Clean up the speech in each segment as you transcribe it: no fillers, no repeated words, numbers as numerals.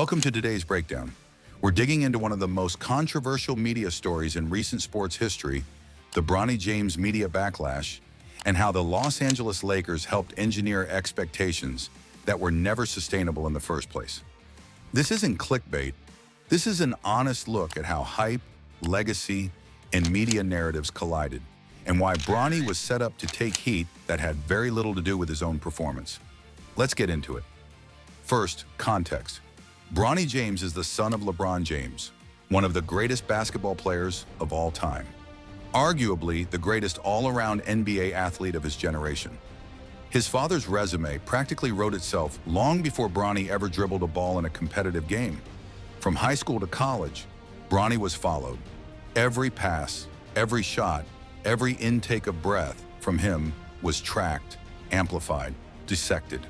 Welcome to today's breakdown. We're digging into one of the most controversial media stories in recent sports history, the Bronny James media backlash, and how the Los Angeles Lakers helped engineer expectations that were never sustainable in the first place. This isn't clickbait. This is an honest look at how hype, legacy, and media narratives collided, and why Bronny was set up to take heat that had very little to do with his own performance. Let's get into it. First, context. Bronny James is the son of 𝐉𝐵ron James, one of the greatest basketball players of all time. Arguably the greatest all-around NBA athlete of his generation. His father's resume practically wrote itself long before Bronny ever dribbled a ball in a competitive game. From high school to college, Bronny was followed. Every pass, every shot, every intake of breath from him was tracked, amplified, dissected.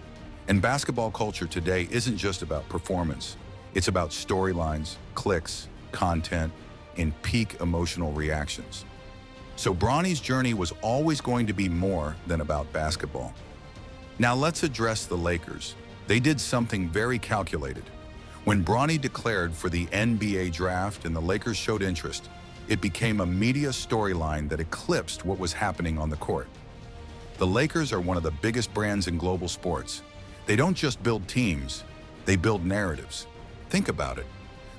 And basketball culture today isn't just about performance. It's about storylines, clicks, content, and peak emotional reactions. So Bronny's journey was always going to be more than about basketball. Now let's address the Lakers. They did something very calculated. When Bronny declared for the NBA draft and the Lakers showed interest, it became a media storyline that eclipsed what was happening on the court. The Lakers are one of the biggest brands in global sports. They don't just build teams, they build narratives. Think about it.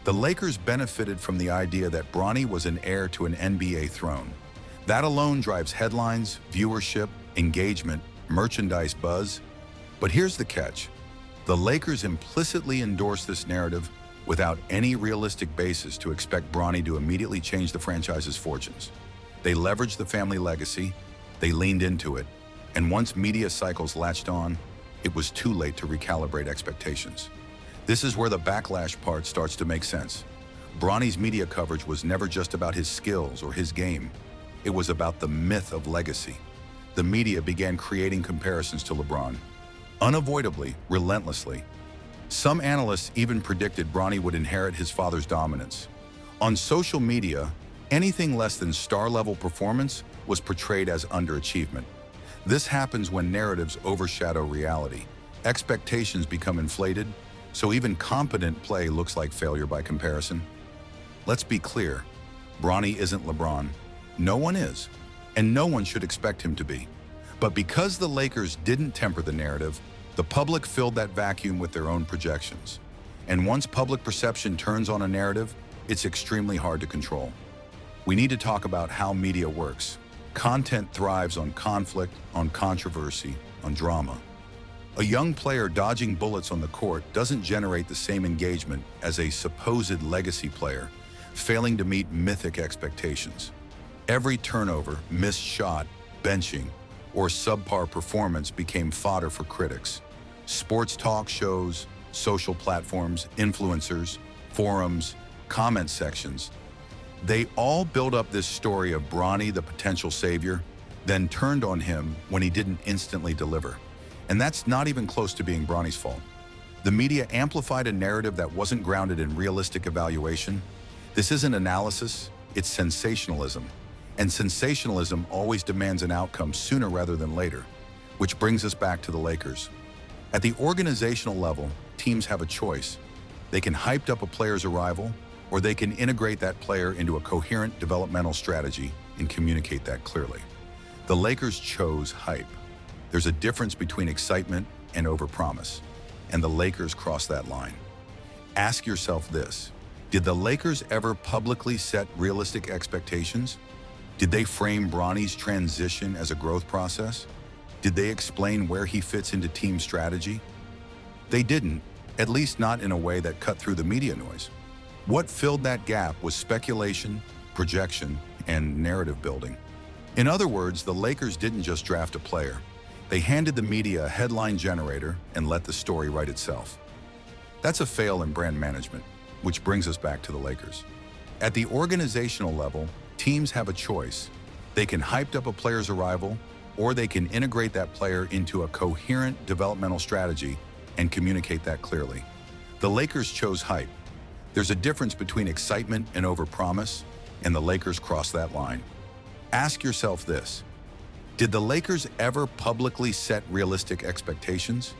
The Lakers benefited from the idea that Bronny was an heir to an NBA throne. That alone drives headlines, viewership, engagement, merchandise buzz. But here's the catch. The Lakers implicitly endorsed this narrative without any realistic basis to expect Bronny to immediately change the franchise's fortunes. They leveraged the family legacy, they leaned into it, and once media cycles latched on, it was too late to recalibrate expectations. This is where the backlash part starts to make sense. Bronny's media coverage was never just about his skills or his game. It was about the myth of legacy. The media began creating comparisons to 𝐉𝐵ron, unavoidably, relentlessly. Some analysts even predicted Bronny would inherit his father's dominance. On social media, anything less than star-level performance was portrayed as underachievement. This happens when narratives overshadow reality. Expectations become inflated, so even competent play looks like failure by comparison. Let's be clear, Bronny isn't 𝐉𝐵ron. No one is, and no one should expect him to be. But because the Lakers didn't temper the narrative, the public filled that vacuum with their own projections. And once public perception turns on a narrative, it's extremely hard to control. We need to talk about how media works. Content thrives on conflict, on controversy, on drama. A young player dodging bullets on the court doesn't generate the same engagement as a supposed legacy player failing to meet mythic expectations. Every turnover, missed shot, benching, or subpar performance became fodder for critics. Sports talk shows, social platforms, influencers, forums, comment sections, they all built up this story of Bronny, the potential savior, then turned on him when he didn't instantly deliver. And that's not even close to being Bronny's fault. The media amplified a narrative that wasn't grounded in realistic evaluation. This isn't analysis, it's sensationalism. And sensationalism always demands an outcome sooner rather than later, which brings us back to the Lakers. At the organizational level, teams have a choice. They can hype up a player's arrival, or they can integrate that player into a coherent developmental strategy and communicate that clearly. The Lakers chose hype. There's a difference between excitement and overpromise, and the Lakers crossed that line. Ask yourself this: did the Lakers ever publicly set realistic expectations? Did they frame Bronny's transition as a growth process? Did they explain where he fits into team strategy? They didn't, at least not in a way that cut through the media noise. What filled that gap was speculation, projection, and narrative building. In other words, the Lakers didn't just draft a player. They handed the media a headline generator and let the story write itself. That's a fail in brand management, which brings us back to the Lakers. At the organizational level, teams have a choice. They can hype up a player's arrival, or they can integrate that player into a coherent developmental strategy and communicate that clearly. The Lakers chose hype. There's a difference between excitement and overpromise, and the Lakers crossed that line. Ask yourself this: did the Lakers ever publicly set realistic expectations?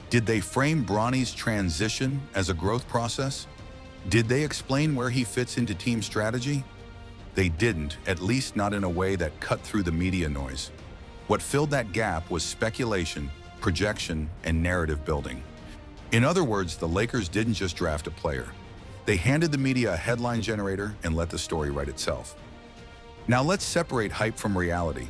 Did they frame Bronny's transition as a growth process? Did they explain where he fits into team strategy? They didn't, at least not in a way that cut through the media noise. What filled that gap was speculation, projection, and narrative building. In other words, the Lakers didn't just draft a player. They handed the media a headline generator and let the story write itself. Now let's separate hype from reality.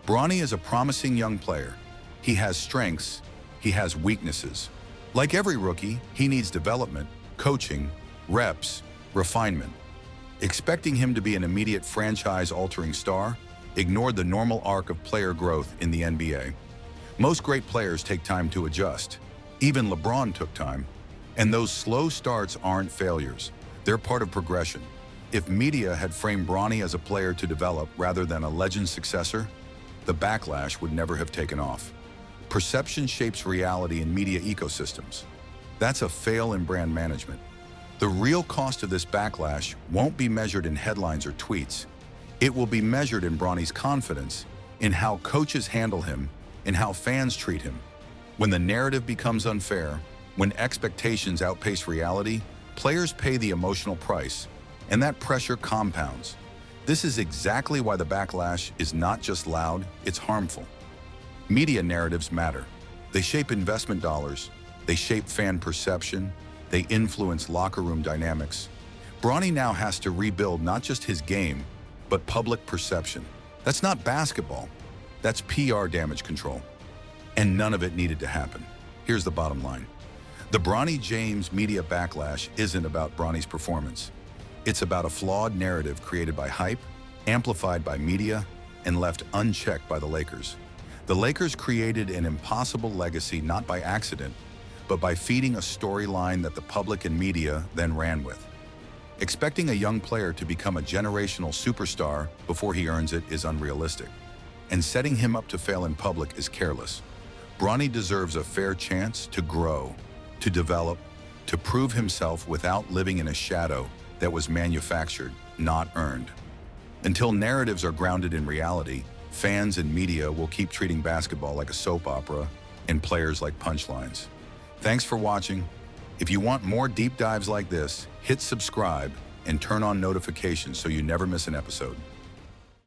Bronny is a promising young player. He has strengths, he has weaknesses. Like every rookie, he needs development, coaching, reps, refinement. Expecting him to be an immediate franchise-altering star ignored the normal arc of player growth in the NBA. Most great players take time to adjust. Even LeBron took time. And those slow starts aren't failures. They're part of progression. If media had framed Bronny as a player to develop rather than a legend successor, the backlash would never have taken off. Perception shapes reality in media ecosystems. That's a fail in brand management. The real cost of this backlash won't be measured in headlines or tweets. It will be measured in Bronny's confidence, in how coaches handle him, in how fans treat him. When the narrative becomes unfair, when expectations outpace reality, players pay the emotional price, and that pressure compounds. This is exactly why the backlash is not just loud, it's harmful. Media narratives matter. They shape investment dollars, they shape fan perception, they influence locker room dynamics. Bronny now has to rebuild not just his game, but public perception. That's not basketball, that's PR damage control. And none of it needed to happen. Here's the bottom line. The Bronny James media backlash isn't about Bronny's performance. It's about a flawed narrative created by hype, amplified by media, and left unchecked by the Lakers. The Lakers created an impossible legacy not by accident, but by feeding a storyline that the public and media then ran with. Expecting a young player to become a generational superstar before he earns it is unrealistic, and setting him up to fail in public is careless. Bronny deserves a fair chance to grow, to develop, to prove himself without living in a shadow that was manufactured, not earned. Until narratives are grounded in reality, fans and media will keep treating basketball like a soap opera and players like punchlines. Thanks for watching. If you want more deep dives like this, hit subscribe and turn on notifications so you never miss an episode.